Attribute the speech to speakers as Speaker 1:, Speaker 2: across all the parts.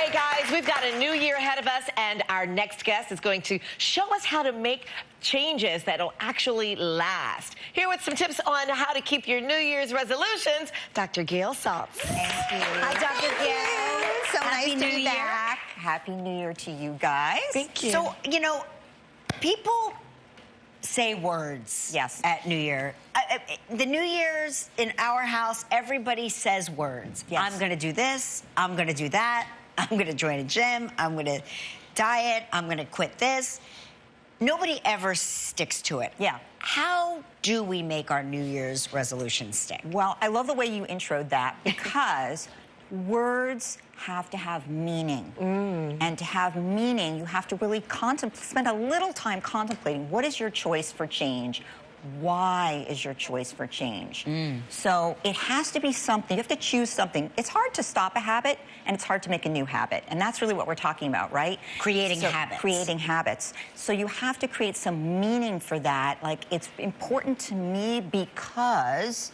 Speaker 1: Hey guys, we've got a new year ahead of us, and our next guest is going to show us how to make changes that'll actually last. Here with some tips on how to keep your New Year's resolutions, Dr. Gail Saltz.
Speaker 2: Thank you.
Speaker 3: Hi, Dr. Gail.
Speaker 2: So
Speaker 3: Happy
Speaker 2: nice to
Speaker 3: New
Speaker 2: be
Speaker 3: Year.
Speaker 2: back. Happy New Year to you guys.
Speaker 1: Thank you.
Speaker 3: So, you know, people say words at New Year. The New Year's in our house, everybody says words.
Speaker 2: Yes.
Speaker 3: I'm going to do this. I'm going to do that. I'm going to join a gym. I'm going to diet. I'm going to quit this. Nobody ever sticks to it.
Speaker 2: Yeah.
Speaker 3: How do we make our New Year's resolutions stick?
Speaker 2: Well, I love the way you introed that because words have to have meaning. And to have meaning, you have to really spend a little time contemplating what is your choice for change? Why is your choice for change? So it has to be something. You have to choose something. It's hard to stop a habit, and it's hard to make a new habit. And that's really what we're talking about, right?
Speaker 3: Creating habits.
Speaker 2: Creating habits. So you have to create some meaning for that. Like, it's important to me because,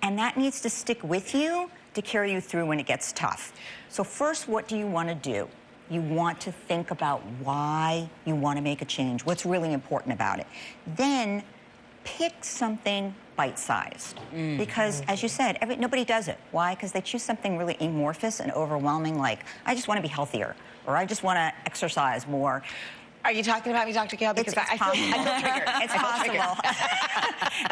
Speaker 2: and that needs to stick with you to carry you through when it gets tough. So first, what do you want to do? You want to think about why you want to make a change, what's really important about it. Then pick something bite-sized. Because, as you said, nobody does it. Why? Because they choose something really amorphous and overwhelming, like, I just want to be healthier, or I just want to exercise more.
Speaker 1: Are you talking about me, Dr. Gail? Because I feel triggered.
Speaker 2: It's possible.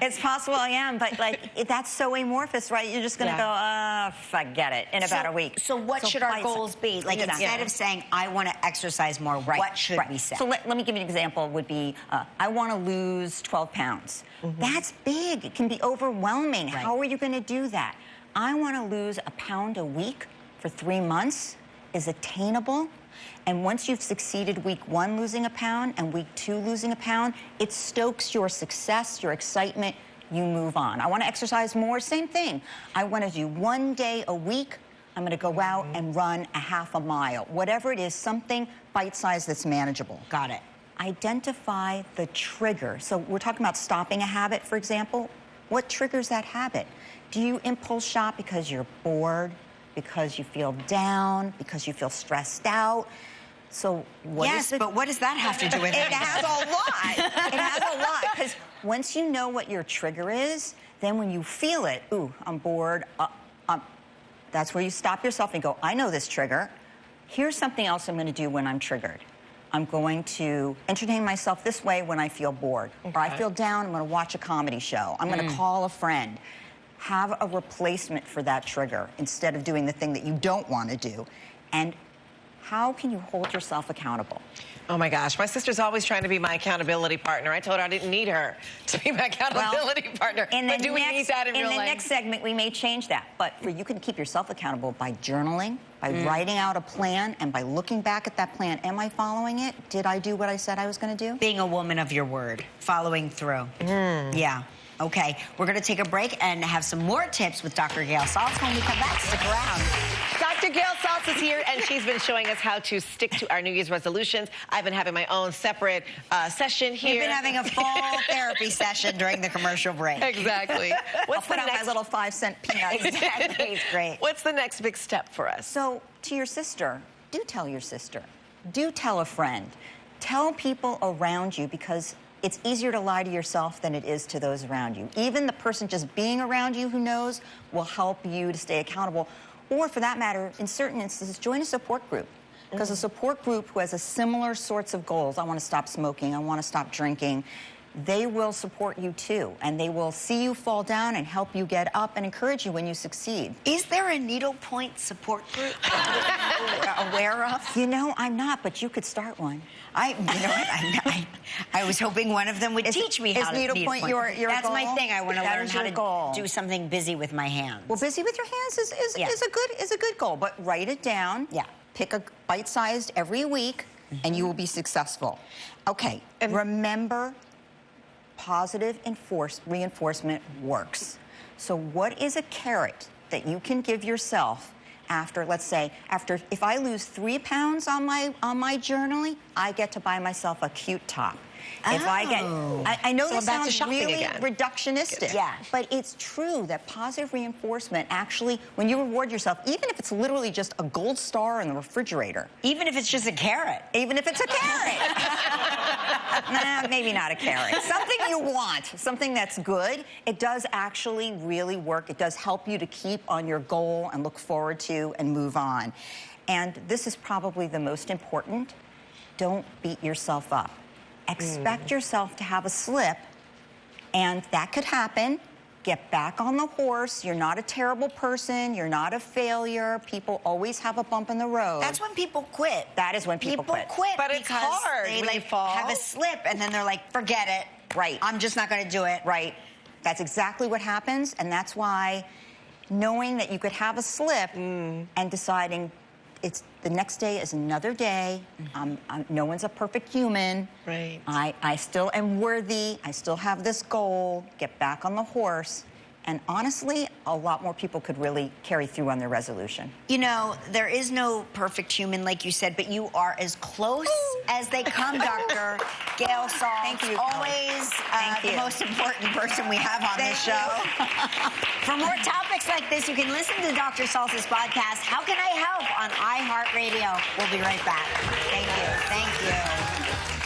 Speaker 2: It's possible I am, but like that's so amorphous, right? You're just going to go, forget it, in about a week.
Speaker 3: So what should our goals be? Like instead of saying, I want to exercise more, what should we say?
Speaker 2: So let me give you an example. Would be, I want to lose 12 pounds. That's big. It can be overwhelming. How are you going to do that? I want to lose a pound a week for 3 months is attainable. And once you've succeeded week 1 losing a pound and week 2 losing a pound, it stokes your success, your excitement, you move on. I want to exercise more, same thing. I want to do 1 day a week. I'm going to go out and run a half a mile. Whatever it is, something bite-sized that's manageable.
Speaker 3: Got it.
Speaker 2: Identify the trigger. So we're talking about stopping a habit, for example. What triggers that habit? Do you impulse shop because you're bored, because you feel down, because you feel stressed out? So
Speaker 3: but what does that have to do with it?
Speaker 2: It has a lot. It has a lot, because once you know what your trigger is, then when you feel it, ooh, I'm bored, that's where you stop yourself and go, I know this trigger. Here's something else I'm going to do when I'm triggered. I'm going to entertain myself this way when I feel bored. Or I feel down, I'm going to watch a comedy show. I'm going to call a friend. Have a replacement for that trigger instead of doing the thing that you don't want to do. And how can you hold yourself accountable?
Speaker 1: Oh my gosh, my sister's always trying to be my accountability partner. I told her I didn't need her to be my accountability partner. But do we need that in real life?
Speaker 2: In the next segment, we may change that. But you can keep yourself accountable by journaling, by writing out a plan, and by looking back at that plan. Am I following it? Did I do what I said I was going to do?
Speaker 3: Being a woman of your word, following through. Yeah. Okay, we're going to take a break and have some more tips with Dr. Gail Saltz when we come back. Stick around.
Speaker 1: Dr. Gail Saltz is here, and she's been showing us how to stick to our New Year's resolutions. I've been having my own separate session here.
Speaker 3: We've been having a full therapy session during the commercial break.
Speaker 1: Exactly.
Speaker 2: I'll put out my little 5-cent peanuts.
Speaker 3: Exactly, it's great.
Speaker 1: What's the next big step for us?
Speaker 2: So, to your sister, do tell your sister. Do tell a friend. Tell people around you, because it's easier to lie to yourself than it is to those around you. Even the person just being around you who knows will help you to stay accountable. Or, for that matter, in certain instances, join a support group. Because a support group who has a similar sorts of goals, I want to stop smoking, I want to stop drinking, they will support you too. And they will see you fall down and help you get up and encourage you when you succeed.
Speaker 3: Is there a needlepoint support group aware of?
Speaker 2: You know, I'm not, but you could start one.
Speaker 3: You know what? I was hoping one of them would teach me how to
Speaker 2: needlepoint your
Speaker 3: That's
Speaker 2: goal?
Speaker 3: my thing. I want to learn how to do something busy with my hands.
Speaker 2: Well, busy with your hands is a good goal, but write it down.
Speaker 3: Yeah.
Speaker 2: Pick a bite-sized every week, and you will be successful. Okay. And remember, positive reinforcement works. So what is a carrot that you can give yourself after, let's say, if I lose 3 pounds on my journaling, I get to buy myself a cute top. If I get, I know
Speaker 1: So
Speaker 2: this
Speaker 1: back to
Speaker 2: sounds
Speaker 1: shopping
Speaker 2: really
Speaker 1: again.
Speaker 2: reductionistic,
Speaker 3: Yeah.
Speaker 2: but it's true that positive reinforcement actually, when you reward yourself, even if it's literally just a gold star in the refrigerator.
Speaker 3: Even if it's just a carrot.
Speaker 2: Even if it's a carrot. Nah, maybe not a carrot. Something you want, something that's good. It does actually really work. It does help you to keep on your goal and look forward to and move on. And this is probably the most important. Don't beat yourself up. Expect yourself to have a slip, and that could happen. Get back on the horse. You're not a terrible person. You're not a failure. People always have a bump in the road.
Speaker 3: That's when people quit.
Speaker 2: That is when people quit.
Speaker 1: But it's
Speaker 3: because
Speaker 1: hard
Speaker 3: they
Speaker 1: when you fall.
Speaker 3: have a slip and then they're like, forget it.
Speaker 2: Right.
Speaker 3: I'm just not going to do it.
Speaker 2: Right. That's exactly what happens, and that's why knowing that you could have a slip and deciding it's the next day is another day. No one's a perfect human.
Speaker 1: Right.
Speaker 2: I still am worthy. I still have this goal. Get back on the horse. And honestly, a lot more people could really carry through on their resolution.
Speaker 3: You know, there is no perfect human, like you said, but you are as close as they come, Dr. Gail Saltz.
Speaker 2: Thank you,
Speaker 3: Always
Speaker 2: Thank
Speaker 3: the
Speaker 2: you.
Speaker 3: most important person we have on this show. For more topics like this, you can listen to Dr. Saltz's podcast, How Can I Help, on iHeartRadio. We'll be right back. Thank you. Thank you.